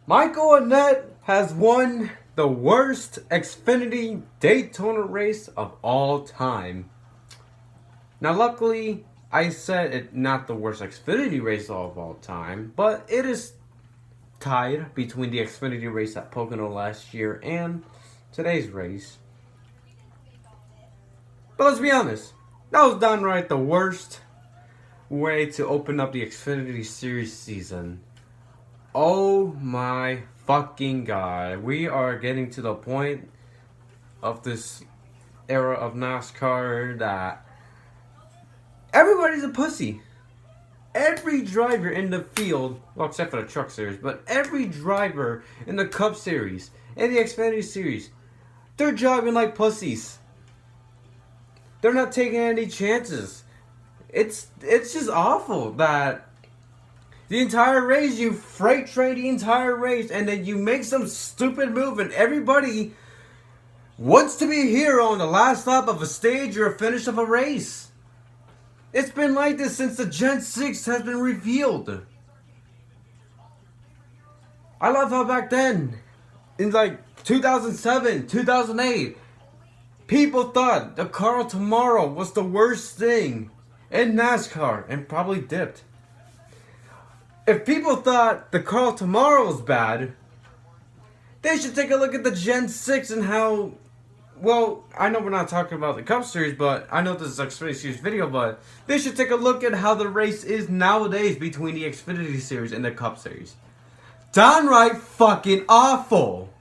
Michael Annett has won the worst Xfinity Daytona race of all time. Now, luckily, I said it not the worst Xfinity race of all time, but it is tied between the Xfinity race at Pocono last year and today's race. But let's be honest, that was downright the worst way to open up the Xfinity Series season. Oh my fucking god. We are getting to the point of this era of NASCAR that everybody's a pussy. Every driver in the field, well, except for the Truck Series, but every driver in the Cup Series and the Xfinity Series, they're driving like pussies. They're not taking any chances. It's just awful that the entire race, you freight train the entire race, and then you make some stupid move, and everybody wants to be a hero on the last lap of a stage or a finish of a race. It's been like this since the Gen 6 has been revealed. I love how back then, in like 2007, 2008, people thought the car tomorrow was the worst thing in NASCAR and probably dipped. If people thought the car tomorrow was bad, they should take a look at the Gen 6 and how, well, I know we're not talking about the Cup Series, but I know this is an Xfinity Series video, but they should take a look at how the race is nowadays between the Xfinity Series and the Cup Series. Downright fucking awful.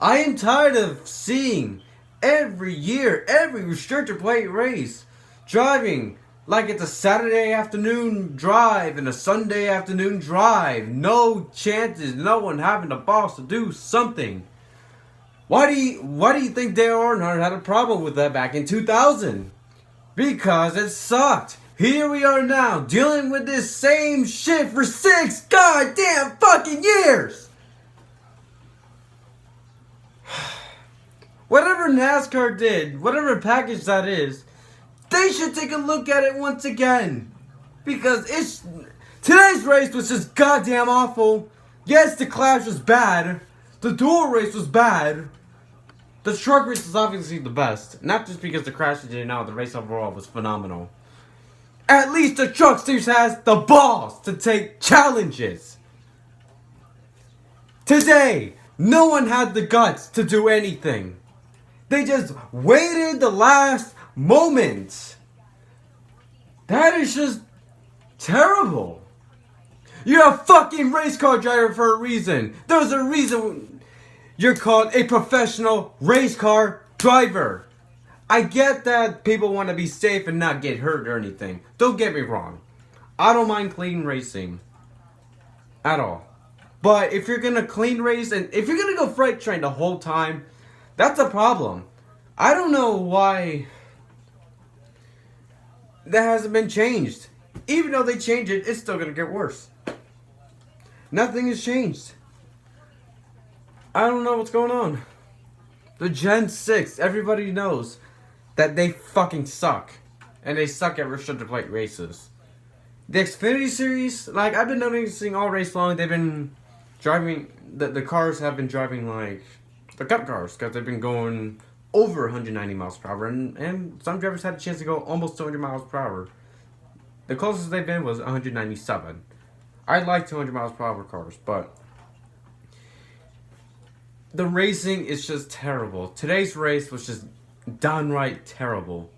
I am tired of seeing every year, every restrictor plate race, driving like it's a Saturday afternoon drive and a Sunday afternoon drive. No chances, no one having the balls to do something. Why do you think Dale Earnhardt had a problem with that back in 2000? Because it sucked. Here we are now, dealing with this same shit for 6 goddamn fucking years. Whatever NASCAR did, whatever package that is, they should take a look at it once again. Because today's race was just goddamn awful. Yes, the Clash was bad. The dual race was bad. The truck race was obviously the best. Not just because the crash did now, the race overall was phenomenal. At least the Truck Series has the balls to take challenges. Today, no one had the guts to do anything. They just waited the last moment. That is just terrible. You're a fucking race car driver for a reason. There's a reason you're called a professional race car driver. I get that people want to be safe and not get hurt or anything. Don't get me wrong. I don't mind clean racing. At all. But if you're going to clean race and if you're going to go freight train the whole time, that's a problem. I don't know why that hasn't been changed. Even though they change it, it's still going to get worse. Nothing has changed. I don't know what's going on. The Gen 6, everybody knows that they fucking suck. And they suck at restrictor plate races. The Xfinity Series, like, I've been noticing all race long, they've been driving, the cars have been driving like the Cup cars, because they've been going over 190 miles per hour, and some drivers had a chance to go almost 200 miles per hour. The closest they've been was 197. I like 200 miles per hour cars, but the racing is just terrible. Today's race was just downright terrible.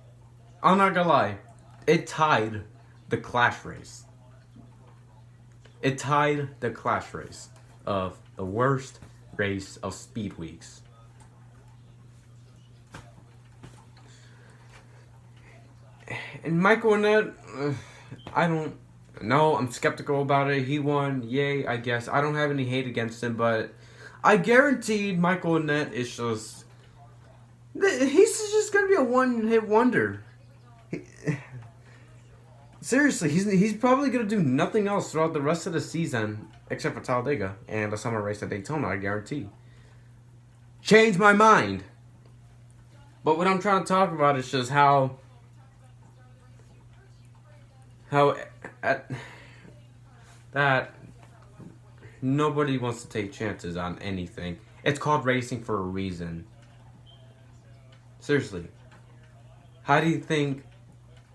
I'm not gonna lie, it tied the Clash race. It tied the Clash race of the worst race of Speed Weeks. And Michael Annett, I don't know. I'm skeptical about it. He won. Yay, I guess. I don't have any hate against him, but I guaranteed Michael Annett is just... He's just going to be a one-hit wonder. Seriously, he's probably going to do nothing else throughout the rest of the season, except for Talladega and the summer race at Daytona, I guarantee. Change my mind. But what I'm trying to talk about is just how that nobody wants to take chances on anything. It's called racing for a reason. Seriously. How do you think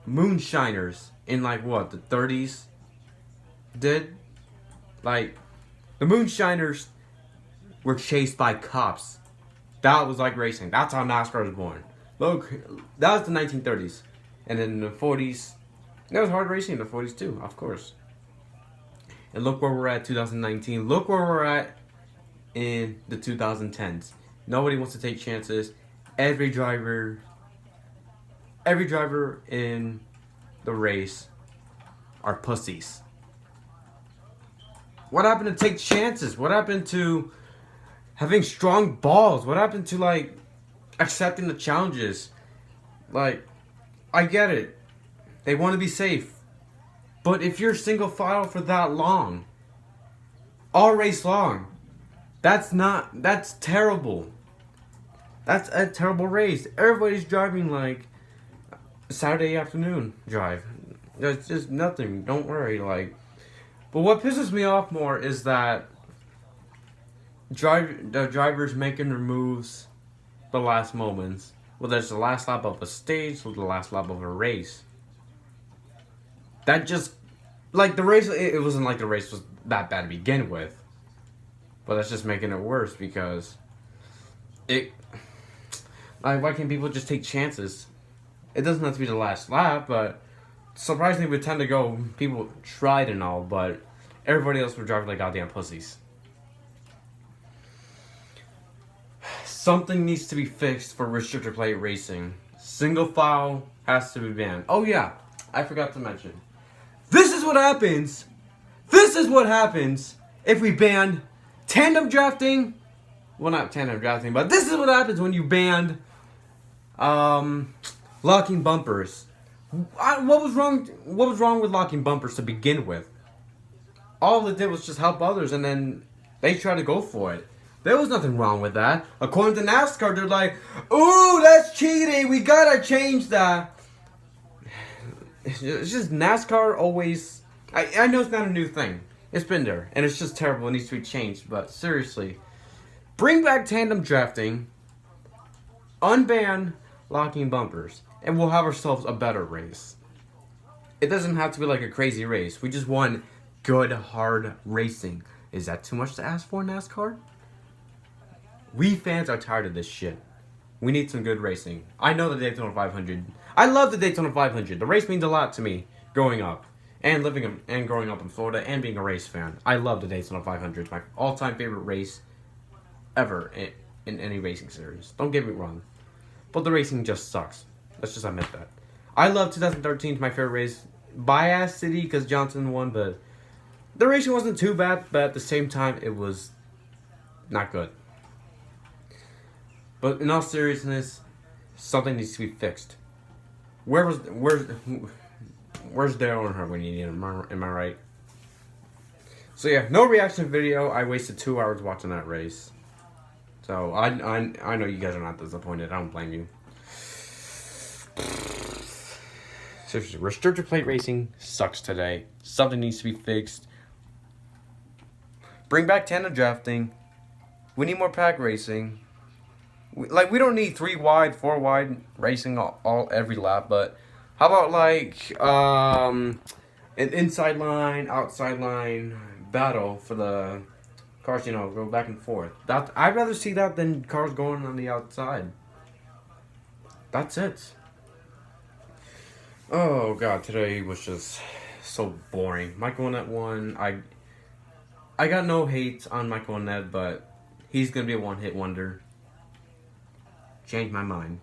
moonshiners in like what, the 30s did? Like, the moonshiners were chased by cops. That was like racing. That's how NASCAR was born. Look, that was the 1930s. And then in the 40s, there was hard racing in the 40s too, of course. And look where we're at 2019. Look where we're at in the 2010s. Nobody wants to take chances. Every driver in the race are pussies. What happened to take chances? What happened to having strong balls? What happened to like accepting the challenges? Like, I get it. They want to be safe. But if you're single file for that long, all race long, that's terrible. That's a terrible race. Everybody's driving like Saturday afternoon drive. There's just nothing. Don't worry. Like, but what pisses me off more is that the drivers making their moves the last moments. Whether it's the last lap of a stage or the last lap of a race. That just, like the race, it wasn't like the race was that bad to begin with. But that's just making it worse because like, why can't people just take chances? It doesn't have to be the last lap, but surprisingly we tend to go, people tried and all, but everybody else were driving like goddamn pussies. Something needs to be fixed for restrictor plate racing. Single file has to be banned. Oh yeah, I forgot to mention. This is what happens. This is what happens if we ban tandem drafting. Well, not tandem drafting, but this is what happens when you ban locking bumpers. What was wrong with locking bumpers to begin with? All it did was just help others, and then they tried to go for it. There was nothing wrong with that. According to NASCAR, they're like, ooh, that's cheating. We gotta change that. It's just NASCAR always... I know it's not a new thing. It's been there. And it's just terrible. It needs to be changed. But seriously, bring back tandem drafting. Unban locking bumpers. And we'll have ourselves a better race. It doesn't have to be like a crazy race. We just want good, hard racing. Is that too much to ask for, NASCAR? We fans are tired of this shit. We need some good racing. I know the Daytona 500. I love the Daytona 500. The race means a lot to me growing up. And growing up in Florida and being a race fan. I love the Daytona 500. It's my all-time favorite race ever in any racing series. Don't get me wrong. But the racing just sucks. Let's just admit that. I love 2013. It's my favorite race. Bias City because Johnson won, but the racing wasn't too bad. But at the same time, it was not good. But in all seriousness, something needs to be fixed. Where's Daryl and her when you need him? Am I right? So yeah, no reaction video. I wasted 2 hours watching that race. So I know you guys are not disappointed. I don't blame you. Seriously, restrictor plate racing sucks today. Something needs to be fixed. Bring back tandem drafting. We need more pack racing. We don't need 3 wide, 4 wide racing all every lap, but how about like an inside line, outside line battle for the cars, go back and forth. I'd rather see that than cars going on the outside. That's it. Oh god, today was just so boring. Michael Annett won. I got no hate on Michael Annett, but he's gonna be a one-hit wonder. Changed my mind.